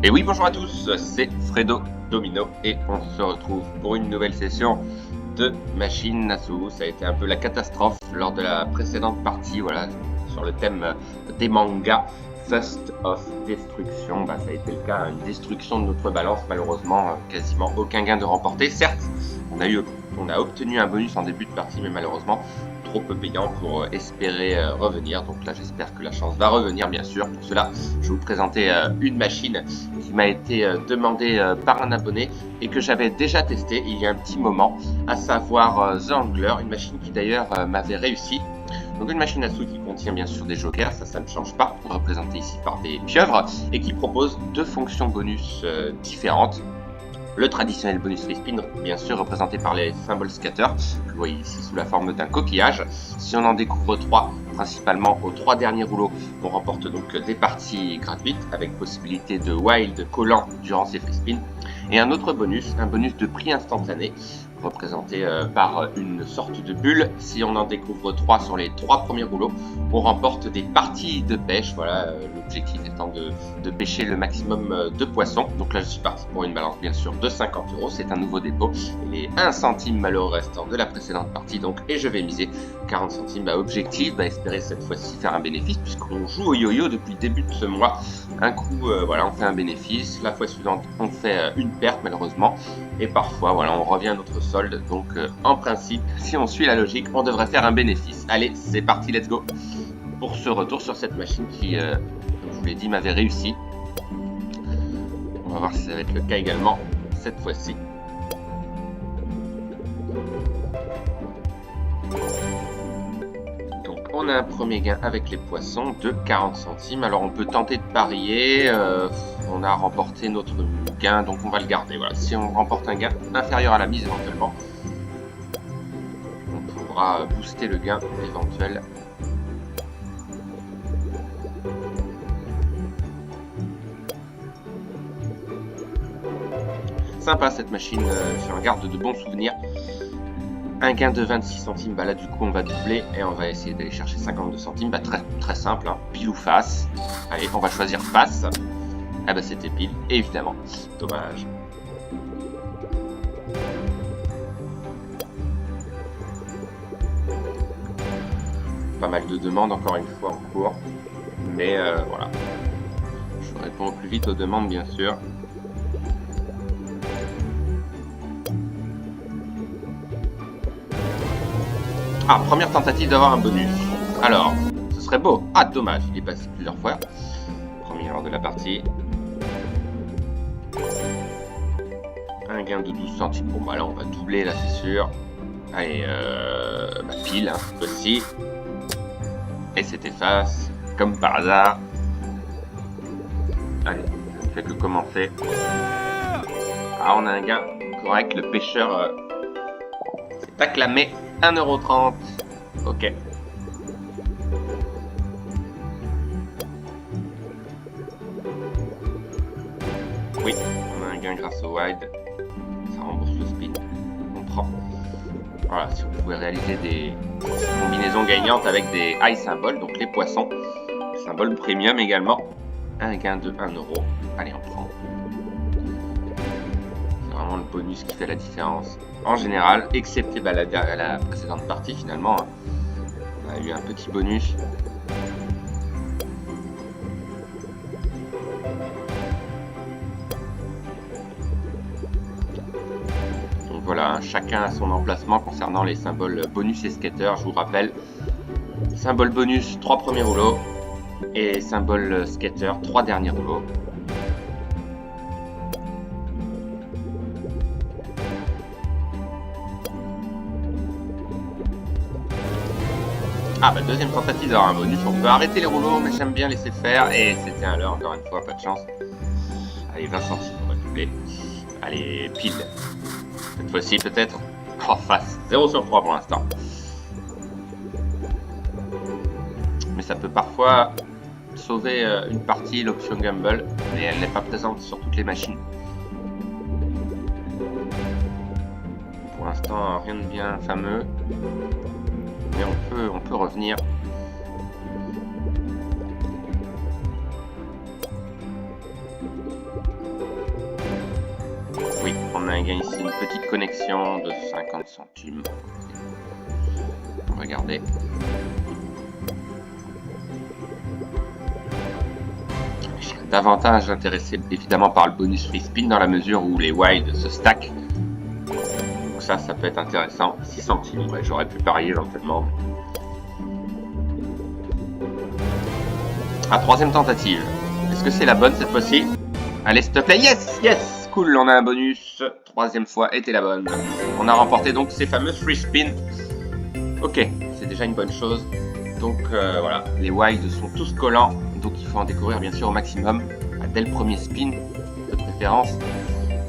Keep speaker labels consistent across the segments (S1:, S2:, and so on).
S1: Et oui, bonjour à tous, c'est Fredo Domino et on se retrouve pour une nouvelle session de Machine Nassau. Ça a été un peu la catastrophe lors de la précédente partie, voilà, sur le thème des mangas. First of Destruction, ça a été le cas, une destruction de notre balance, malheureusement, quasiment aucun gain de remporté. Certes, on a obtenu un bonus en début de partie, mais malheureusement, trop peu payant pour espérer revenir. Donc là, j'espère que la chance va revenir, bien sûr. Pour cela, je vais vous présenter une machine qui m'a été demandée par un abonné et que j'avais déjà testé il y a un petit moment, à savoir The Angler, une machine qui d'ailleurs m'avait réussi. Donc une machine à sous qui contient bien sûr des jokers, ça ne change pas, représenté ici par des pieuvres, et qui propose deux fonctions bonus différentes. Le traditionnel bonus respin, bien sûr représenté par les symboles scatter, que vous voyez ici sous la forme d'un coquillage. Si on en découvre 3, principalement aux 3 derniers rouleaux, on remporte donc des parties gratuites avec possibilité de wild collant durant ces free spins. Et un autre bonus, un bonus de prix instantané, représenté par une sorte de bulle. Si on en découvre 3 sur les 3 premiers rouleaux, on remporte des parties de pêche. Voilà, l'objectif étant de pêcher le maximum de poissons. Donc là, je suis parti pour une balance bien sûr de 50 €. C'est un nouveau dépôt. Et 1 centime malheureux restant de la précédente partie. Donc, et je vais miser 40 centimes. Objectif, espérer cette fois-ci faire un bénéfice, puisqu'on joue au yo-yo depuis le début de ce mois. Un coup, voilà, on fait un bénéfice. La fois suivante, on fait une perte malheureusement. Et parfois, voilà, on revient à notre solde. Donc, en principe, si on suit la logique, on devrait faire un bénéfice. Allez, c'est parti, let's go pour ce retour sur cette machine qui, comme je vous l'ai dit, m'avait réussi. On va voir si ça va être le cas également cette fois-ci. Donc, on a un premier gain avec les poissons de 40 centimes. Alors, on peut tenter de parier. On a remporté notre gain, donc on va le garder. Voilà. Si on remporte un gain inférieur à la mise éventuellement, on pourra booster le gain éventuel. Sympa cette machine, j'en garde de bons souvenirs. Un gain de 26 centimes, là du coup on va doubler et on va essayer d'aller chercher 52 centimes. Très simple, hein. Pile ou face. Allez, on va choisir face. C'était pile, évidemment. Dommage. Pas mal de demandes encore une fois en cours. Mais voilà. Je réponds au plus vite aux demandes bien sûr. Ah, première tentative d'avoir un bonus. Alors, ce serait beau. Ah, dommage, il est passé plusieurs fois. Premier heure de la partie. Un gain de 12 centimes. Bon, là, on va doubler, là, c'est sûr. Allez, pile, hein, cette fois-ci. Et c'était face, comme par hasard. Allez, ça ne fait que commencer. Ah, on a un gain correct. Le pêcheur s'est acclamé. 1,30 €. Ok. Oui, on a un gain grâce au wide. Ça rembourse le spin. On prend. Voilà, si vous pouvez réaliser des combinaisons gagnantes avec des high symboles, donc les poissons. Symbole premium également. Un gain de 1 €. Allez, on prend. C'est vraiment le bonus qui fait la différence. En général, excepté la précédente partie finalement, hein. On a eu un petit bonus. Donc voilà, hein, chacun a son emplacement concernant les symboles bonus et scatter. Je vous rappelle, symbole bonus 3 premiers rouleaux et symbole scatter 3 derniers rouleaux. Deuxième tentative d'avoir un bonus. On peut arrêter les rouleaux, mais j'aime bien laisser faire. Et c'était un leurre, encore une fois, pas de chance. Allez, 20 centimes, on va doubler. Allez, pile. Cette fois-ci, peut-être. En face. 0 sur 3 pour l'instant. Mais ça peut parfois sauver une partie, l'option gamble. Mais elle n'est pas présente sur toutes les machines. Pour l'instant, rien de bien fameux. Mais on peut revenir. gain ici, une petite connexion de 50 centimes. Regardez. Je serais davantage intéressé évidemment par le bonus free spin dans la mesure où les wilds se stack. Donc ça peut être intéressant. 6 centimes, ouais, j'aurais pu parier éventuellement. Ah, troisième tentative. Est-ce que c'est la bonne cette fois-ci? Allez, s'il te plaît. Yes, yes. Cool, on a un bonus. Troisième fois était la bonne. On a remporté donc ces fameux free spins. Ok, c'est déjà une bonne chose. Donc voilà, les wilds sont tous collants. Donc il faut en découvrir bien sûr au maximum. Dès le premier spin, de préférence.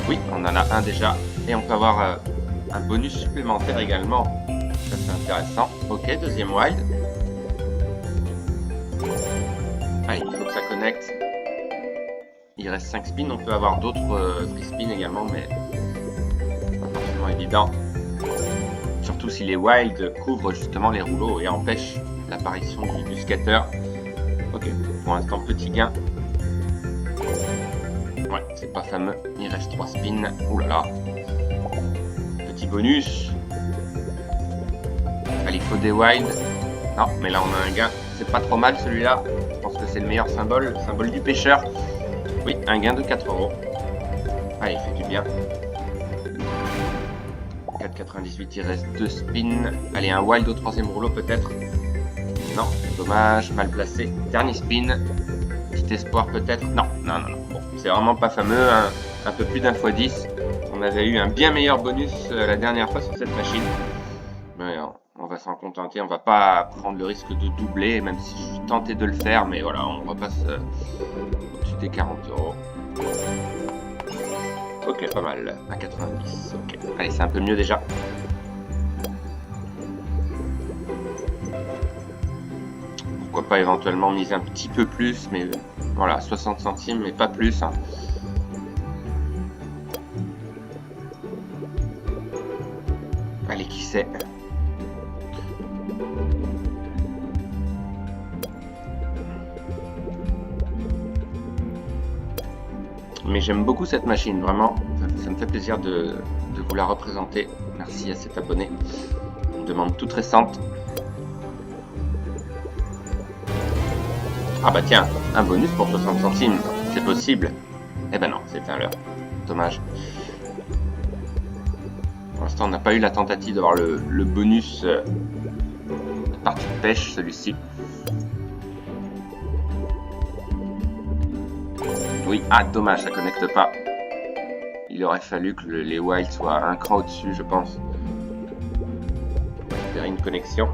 S1: Oui, on en a un déjà. Et on peut avoir un bonus supplémentaire également. Ça c'est intéressant. Ok, deuxième wild. Allez, il faut que ça connecte. Il reste 5 spins, on peut avoir d'autres free spins également, mais c'est pas forcément évident. Surtout si les wilds couvrent justement les rouleaux et empêchent l'apparition du scatter. Ok, pour l'instant petit gain. Ouais, c'est pas fameux. Il reste 3 spins. Ouh là là. Petit bonus. Allez, il faut des wilds. Non, mais là on a un gain. C'est pas trop mal celui-là. Je pense que c'est le meilleur symbole, le symbole du pêcheur. Oui, un gain de 4 €. Allez, il fait du bien. 4,98, il reste 2 spins. Allez, un wild au troisième rouleau peut-être. Non, dommage, mal placé. Dernier spin. Petit espoir peut-être. Non. Bon, c'est vraiment pas fameux. Un peu plus d'un x10. On avait eu un bien meilleur bonus la dernière fois sur cette machine. Mais on va s'en contenter. On va pas prendre le risque de doubler, même si je suis tenté de le faire. Mais voilà, on repasse au-dessus des 40 €. Ok, pas mal. À 90. Ok. Allez, c'est un peu mieux déjà. Pourquoi pas éventuellement miser un petit peu plus, mais voilà, 60 centimes, mais pas plus. Hein. Allez, qui sait? Mais j'aime beaucoup cette machine, vraiment. Ça me fait plaisir de vous la représenter. Merci à cet abonné. Une demande toute récente. Ah bah tiens, un bonus pour 60 centimes. C'est possible. Eh ben non, c'était un leurre. Dommage. Pour l'instant, on n'a pas eu la tentative d'avoir le bonus de partie de pêche, celui-ci. Oui, ah dommage, ça connecte pas. Il aurait fallu que les wilds soient un cran au-dessus, je pense. On va espérer une connexion.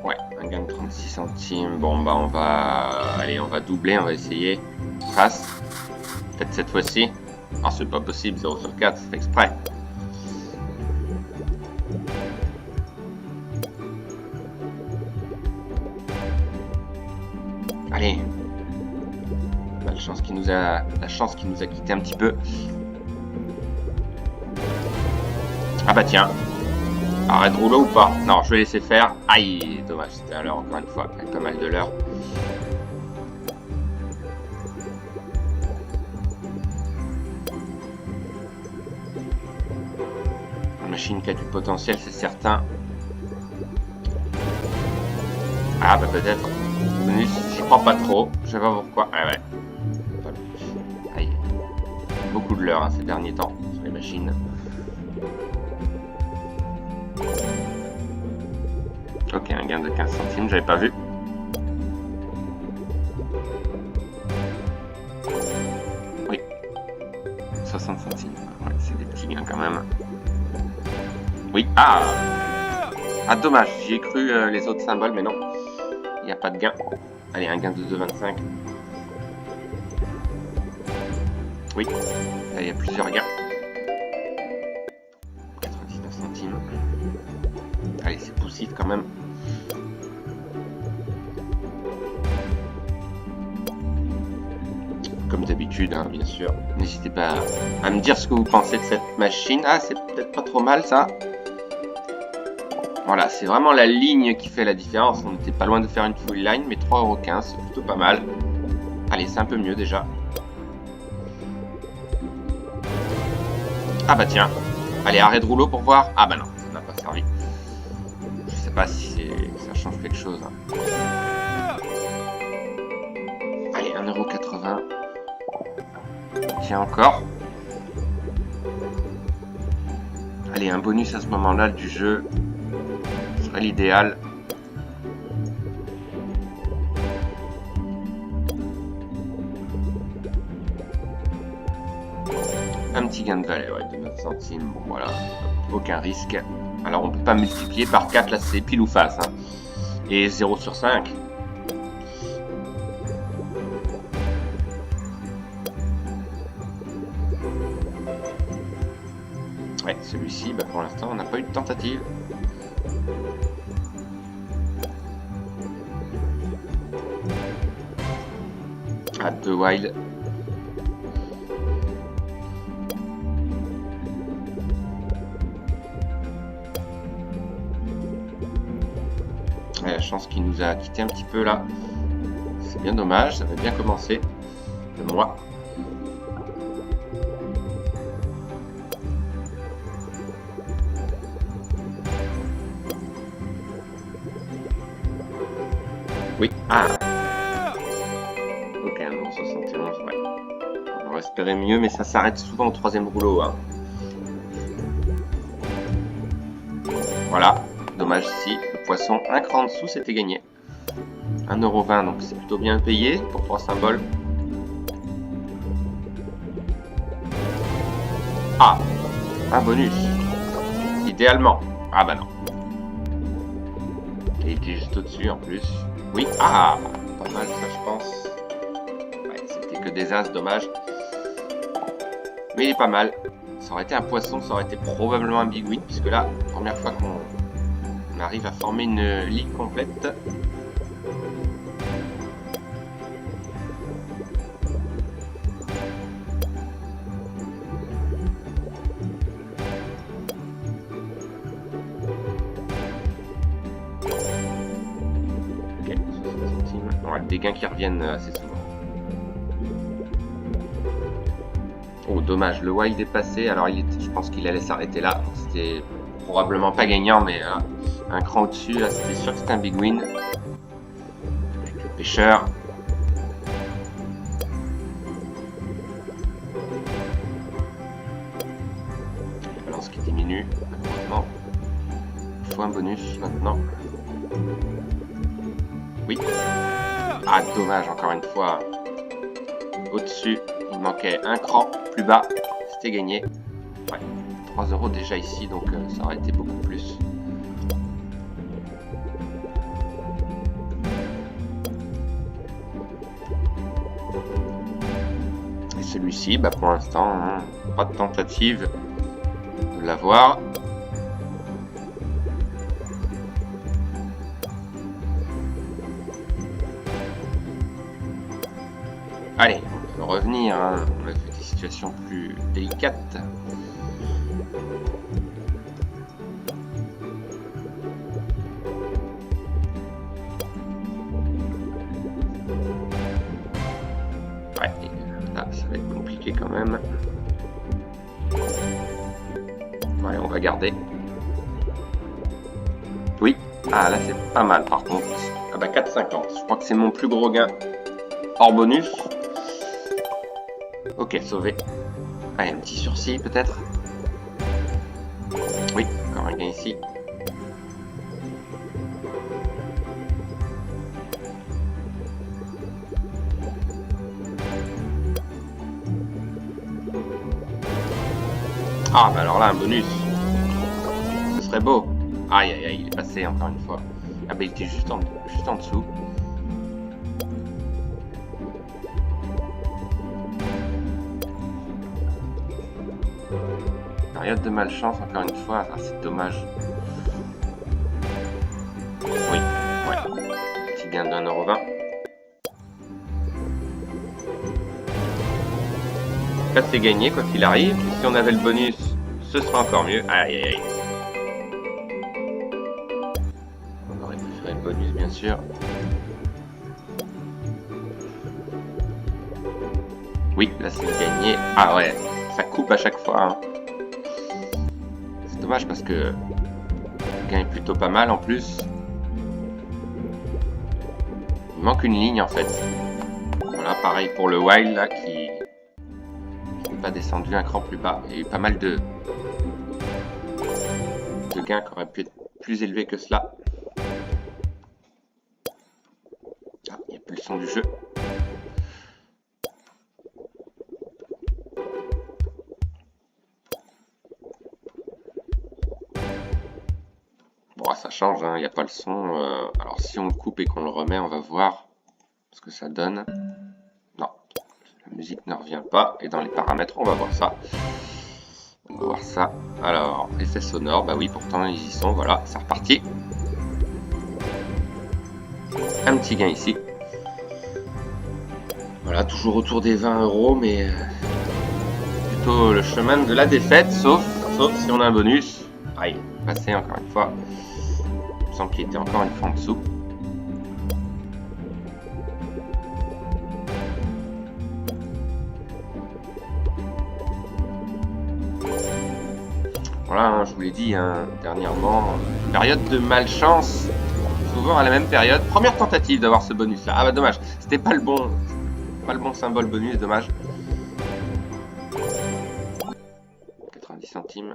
S1: Ouais, un gain de 36 centimes. Bon bah on va doubler, on va essayer. Trace. Peut-être cette fois-ci. Ah c'est pas possible, 0 sur 4, c'est exprès. Allez. La chance qui nous a quitté un petit peu. Ah bah tiens. Arrête de rouleau ou pas? Non, je vais laisser faire. Aïe, dommage, c'était à l'heure encore une fois, avec pas mal de l'heure. Une machine qui a du potentiel, c'est certain. Ah bah peut-être. Bonus, j'y crois pas trop. Je sais pas pourquoi. Ah ouais. Aïe. Beaucoup de l'heure ces derniers temps sur les machines. Ok, un gain de 15 centimes, j'avais pas vu. Oui. 60 centimes. Ouais, c'est des petits gains quand même. Oui. Ah! Ah, dommage, j'y ai cru les autres symboles, mais non. Il n'y a pas de gain. Allez, un gain de 2,25. Oui. Là, il y a plusieurs gains. 99 centimes. Allez, c'est poussif quand même. Comme d'habitude, hein, bien sûr. N'hésitez pas à me dire ce que vous pensez de cette machine. Ah, c'est peut-être pas trop mal, ça. Voilà, c'est vraiment la ligne qui fait la différence. On n'était pas loin de faire une full line, mais 3,15 €, c'est plutôt pas mal. Allez, c'est un peu mieux déjà. Ah bah tiens. Allez, arrêt de rouleau pour voir. Ah bah non, ça n'a pas servi. Je sais pas si ça change quelque chose. Hein. Allez, 1,80 €. Tiens, encore. Allez, un bonus à ce moment-là du jeu serait l'idéal. Un petit gain de valeur, ouais, de 9 centimes. Bon, voilà, aucun risque. Alors, on peut pas multiplier par 4, là, c'est pile ou face. Hein. Et 0 sur 5. Ouais, celui-ci, bah, pour l'instant, on n'a pas eu de tentative. Ah, 2 wild. Ouais, la chance qu'il nous a quitté un petit peu là. C'est bien dommage, ça avait bien commencé. De moi. Oui. Ah. Ok, 1,71 €, ouais. On va espérer mieux, mais ça s'arrête souvent au troisième rouleau. Hein. Voilà. Dommage ici. Le poisson, un cran en dessous, c'était gagné. 1,20 €, donc c'est plutôt bien payé pour 3 symboles. Ah. Un bonus. Idéalement. Ah bah non. Et il était juste au-dessus en plus. Oui. Ah. Pas mal ça, je pense. Ouais, c'était que des as, dommage. Mais il est pas mal. Ça aurait été un poisson, ça aurait été probablement un big win, puisque là, première fois qu'on arrive à former une ligue complète. Ok, 60 centimes. On a des gains qui reviennent assez souvent. Oh, dommage, le wild est passé. Alors, je pense qu'il allait s'arrêter là. C'était probablement pas gagnant, mais un cran au-dessus, là, c'était sûr que c'était un big win. Avec le pêcheur. La balance qui diminue, malheureusement. Il faut un bonus maintenant. Oui. Ah, dommage, encore une fois. Au-dessus, il manquait un cran. Plus bas, c'était gagné. Ouais, 3 € déjà ici, donc ça aurait été beaucoup plus. Et celui-ci, bah pour l'instant, hein, pas de tentative de l'avoir. Allez, on peut revenir, hein. On a fait des situations plus délicates. Ouais, là, ça va être compliqué quand même. Ouais, on va garder. Oui, ah là c'est pas mal par contre. Ah bah 4,50. Je crois que c'est mon plus gros gain hors bonus. Ok, sauvé. Allez, un petit sursis peut-être. Oui, encore un gain ici. Ah bah alors là, un bonus. Ce serait beau. Aïe aïe aïe, il est passé encore une fois. Ah bah il était juste en dessous. Période de malchance, encore une fois, ah, c'est dommage. Oui, ouais. Petit gain de 1,20 €. Là, c'est gagné, quoi qu'il arrive. Si on avait le bonus, ce serait encore mieux. Aïe, aïe, aïe. bonus bien sûr. Oui, là c'est gagné. Ah ouais, ça coupe à chaque fois. Hein. C'est dommage parce que le gain est plutôt pas mal en plus. Il manque une ligne en fait. Voilà, pareil pour le Wild là qui n'est pas descendu un cran plus bas. Il y a eu pas mal de gains qui auraient pu être plus élevés que cela. Ah, il n'y a plus le son du jeu. Bon, ça change, hein, il n'y a pas le son. Alors si on le coupe et qu'on le remet, on va voir ce que ça donne. Non, la musique ne revient pas. Et dans les paramètres, on va voir ça. On va voir ça. Alors, effet sonore, bah oui, pourtant ils y sont. Voilà, c'est reparti. Un petit gain ici. Voilà, toujours autour des 20 €, mais plutôt le chemin de la défaite, sauf si on a un bonus. Ah, il est passé encore une fois. Il me semble qu'il était encore une fois en dessous. Voilà, hein, je vous l'ai dit hein, dernièrement, période de malchance, souvent à la même période. Première tentative d'avoir ce bonus là. Ah bah dommage, c'était pas le bon symbole bonus, dommage. 90 centimes.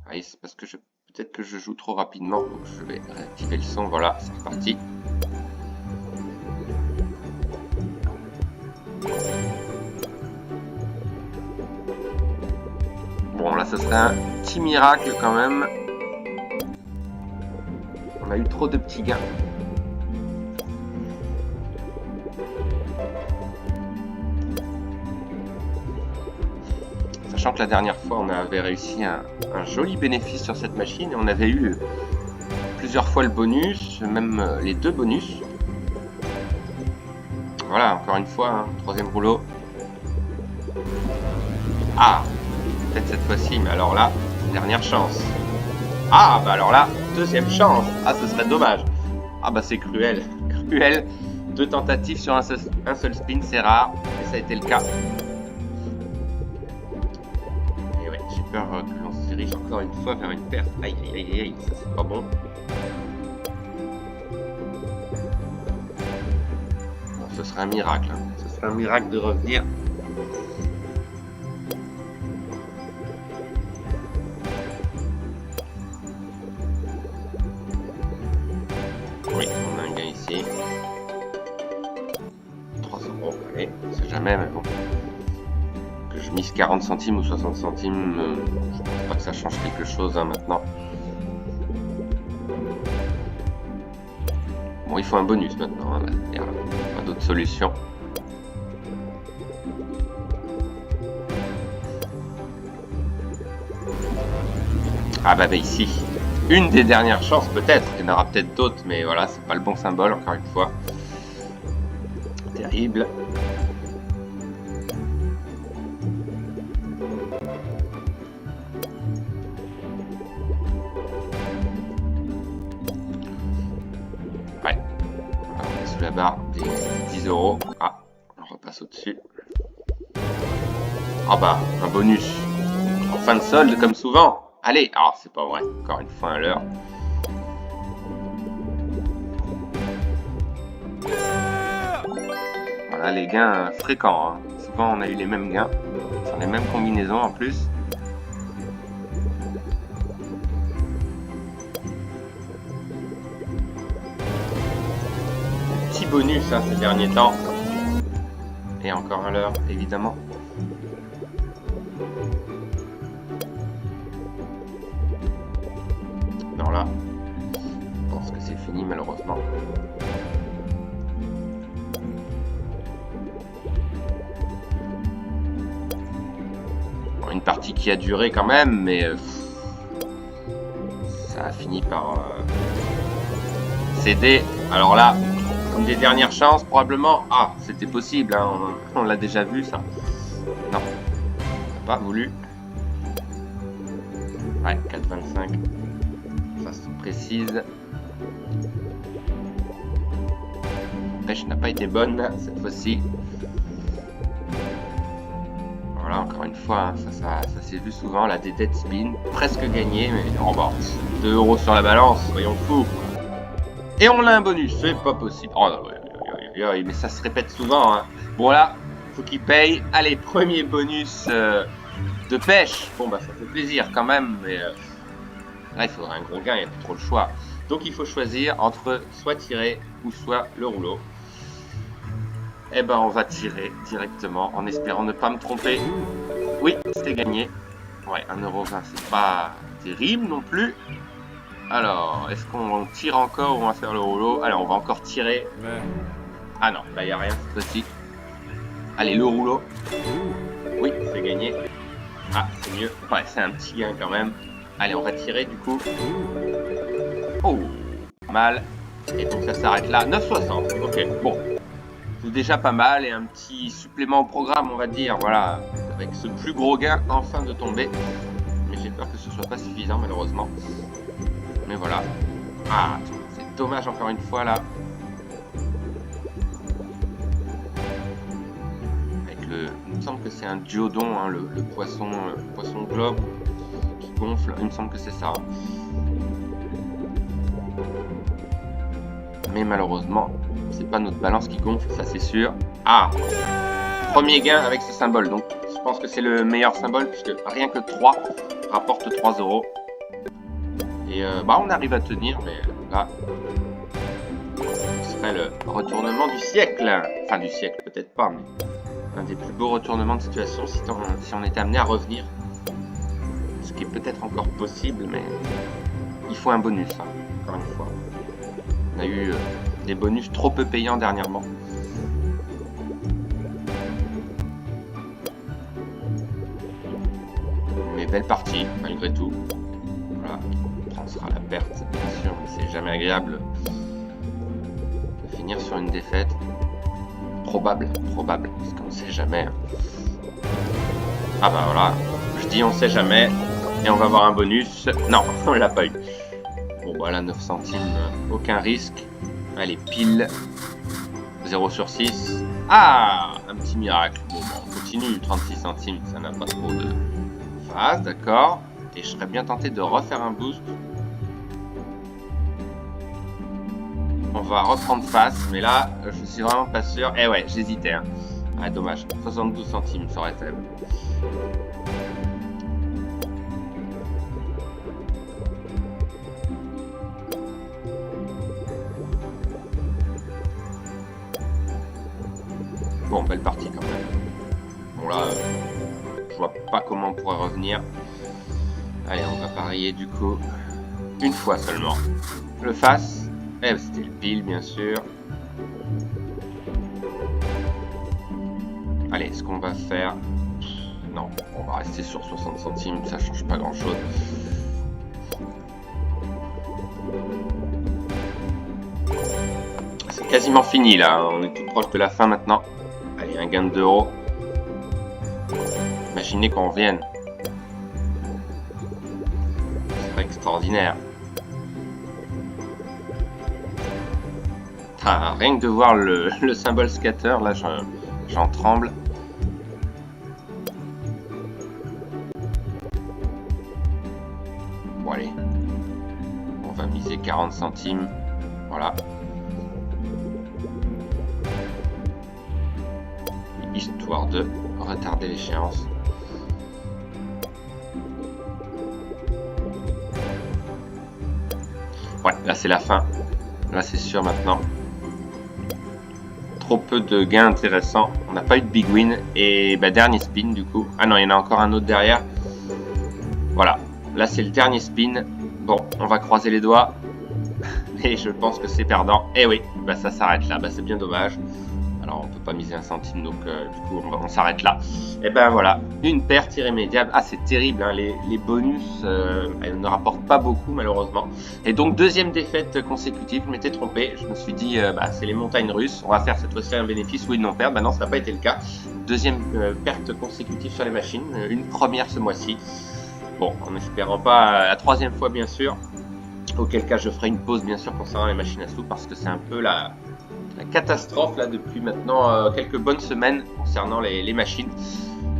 S1: Ah, c'est parce que peut-être que je joue trop rapidement, donc je vais réactiver le son. Voilà, c'est reparti. Bon, là, ce serait un petit miracle quand même. On a eu trop de petits gains. Sachant que la dernière fois, on avait réussi un joli bénéfice sur cette machine. Et on avait eu plusieurs fois le bonus, même les deux bonus. Voilà, encore une fois, hein, troisième rouleau. Ah, peut-être cette fois-ci, mais alors là, dernière chance. Ah, bah alors là, deuxième chance. Ah, ce serait dommage. Ah, bah c'est cruel. Cruel. 2 tentatives sur un seul spin, c'est rare. Et ça a été le cas. Et ouais, j'ai peur que l'on se dirige encore une fois vers une perte. Aïe, aïe, aïe, aïe, ça c'est pas bon. Bon, ce serait un miracle. Hein. Ce serait un miracle de revenir. Oui, on a un gain ici. 3 €, allez, on sait jamais, mais bon. Que je mise 40 centimes ou 60 centimes, je pense pas que ça change quelque chose hein, maintenant. Bon, il faut un bonus maintenant, hein, il n'y a pas d'autre solution. Ah bah ici, une des dernières chances peut-être, il y en aura peut-être d'autres, mais voilà, c'est pas le bon symbole encore une fois. Terrible. Ouais, on est sous la barre des 10 €. Ah, on repasse au-dessus. Ah bah, un bonus. En fin de solde comme souvent. Allez, ah c'est pas vrai, encore une fois à l'heure. Voilà les gains fréquents. Hein. Souvent on a eu les mêmes gains, sur les mêmes combinaisons en plus. Petit bonus hein, ces derniers temps. Et encore à l'heure, évidemment. Non là, je pense que c'est fini malheureusement. Bon, une partie qui a duré quand même, mais ça a fini par céder. Alors là, une des dernières chances probablement. Ah, c'était possible, hein, on l'a déjà vu ça. Non, on n'a pas voulu. Ouais, 4,25. Ça se précise. La pêche n'a pas été bonne cette fois-ci. Voilà, encore une fois, hein, ça s'est vu souvent, là, des dead spins, presque gagnés, mais oh bah, 2 € sur la balance, soyons fous. Et on a un bonus, c'est pas possible. Oh non, mais ça se répète souvent, hein. Bon là, faut qu'il paye. Allez, premier bonus de pêche. Bon bah ça fait plaisir quand même, mais là il faudra un gros gain, il n'y a plus trop le choix. Donc il faut choisir entre soit tirer ou soit le rouleau. Eh ben on va tirer directement en espérant ne pas me tromper. Oui, c'était gagné. Ouais, 1,20 €, c'est pas terrible non plus. Alors, est-ce qu'on tire encore ou on va faire le rouleau? Alors, on va encore tirer. Ah non, là il n'y a rien cette fois-ci. Allez, le rouleau. Oui, c'est gagné. Ah, c'est mieux. Ouais, c'est un petit gain quand même. Allez, on va tirer du coup. Oh, mal. Et donc ça s'arrête là. 9,60. Ok, bon. C'est déjà pas mal et un petit supplément au programme, on va dire. Voilà, avec ce plus gros gain enfin de tomber. Mais j'ai peur que ce soit pas suffisant malheureusement. Mais voilà. Ah, c'est dommage encore une fois là. Avec le, il me semble que c'est un duodon, hein, le poisson globe qui gonfle. Il me semble que c'est ça. Mais malheureusement, c'est pas notre balance qui gonfle, ça c'est sûr. Ah, premier gain avec ce symbole. Donc, je pense que c'est le meilleur symbole puisque rien que 3 rapporte 3 €. Et bah on arrive à tenir, mais là, ce serait le retournement du siècle. Enfin du siècle, peut-être pas, mais un des plus beaux retournements de situation si on était amené à revenir. Ce qui est peut-être encore possible, mais il faut un bonus, hein, encore une fois. On a eu des bonus trop peu payants dernièrement. Mais belle partie, malgré tout. Voilà. On sera la perte, bien sûr, mais c'est jamais agréable de finir sur une défaite. Probable, parce qu'on sait jamais. Ah bah voilà, je dis on sait jamais, et on va avoir un bonus. Non, on l'a pas eu. Bon voilà, 9 centimes, aucun risque. Allez, pile. 0 sur 6. Ah, un petit miracle. Bon, bah, on continue, 36 centimes, ça n'a pas trop de phase, d'accord. Et je serais bien tenté de refaire un boost. On va reprendre face, mais là, je suis vraiment pas sûr. Eh ouais, j'hésitais. Hein. Ah, dommage. 72 centimes, ça aurait fait. Bon, belle partie quand même. Bon là, je vois pas comment on pourrait revenir. Allez, on va parier du coup une fois seulement. Le face. Eh, c'était le pile, bien sûr. Allez, ce qu'on va faire... Non, on va rester sur 60 centimes, ça change pas grand-chose. C'est quasiment fini, là. On est tout proche de la fin, maintenant. Allez, un gain de 2 €. Imaginez qu'on revienne. C'est extraordinaire. Ah, rien que de voir le symbole scatter, là, j'en tremble. Bon, allez. On va miser 40 centimes. Voilà. Histoire de retarder l'échéance. Ouais, là, c'est la fin. Là, c'est sûr maintenant. Trop peu de gains intéressants. On n'a pas eu de big win. Et bah, dernier spin du coup. Ah non, il y en a encore un autre derrière. Voilà. Là, c'est le dernier spin. Bon, on va croiser les doigts. Mais je pense que c'est perdant. Et oui, bah, ça s'arrête là. Bah, c'est bien dommage. Alors, on peut pas miser un centime. Donc, du coup, on s'arrête là. Et ben voilà. Une perte irrémédiable. Ah, c'est terrible. Hein. Les bonus, elles ne rapportent pas beaucoup, malheureusement. Et donc, deuxième défaite consécutive. Je m'étais trompé. Je me suis dit, bah, c'est les montagnes russes. On va faire cette fois-ci un bénéfice ou une non-perte. Bah non, ça n'a pas été le cas. Deuxième perte consécutive sur les machines. Une première ce mois-ci. Bon, en espérant pas la troisième fois, bien sûr. Auquel cas je ferai une pause bien sûr concernant les machines à sous parce que c'est un peu la catastrophe là depuis maintenant quelques bonnes semaines concernant les machines.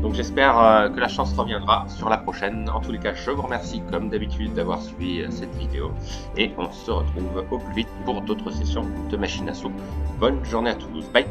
S1: Donc j'espère que la chance reviendra sur la prochaine. En tous les cas, je vous remercie comme d'habitude d'avoir suivi cette vidéo et on se retrouve au plus vite pour d'autres sessions de machines à sous. Bonne journée à tous, bye.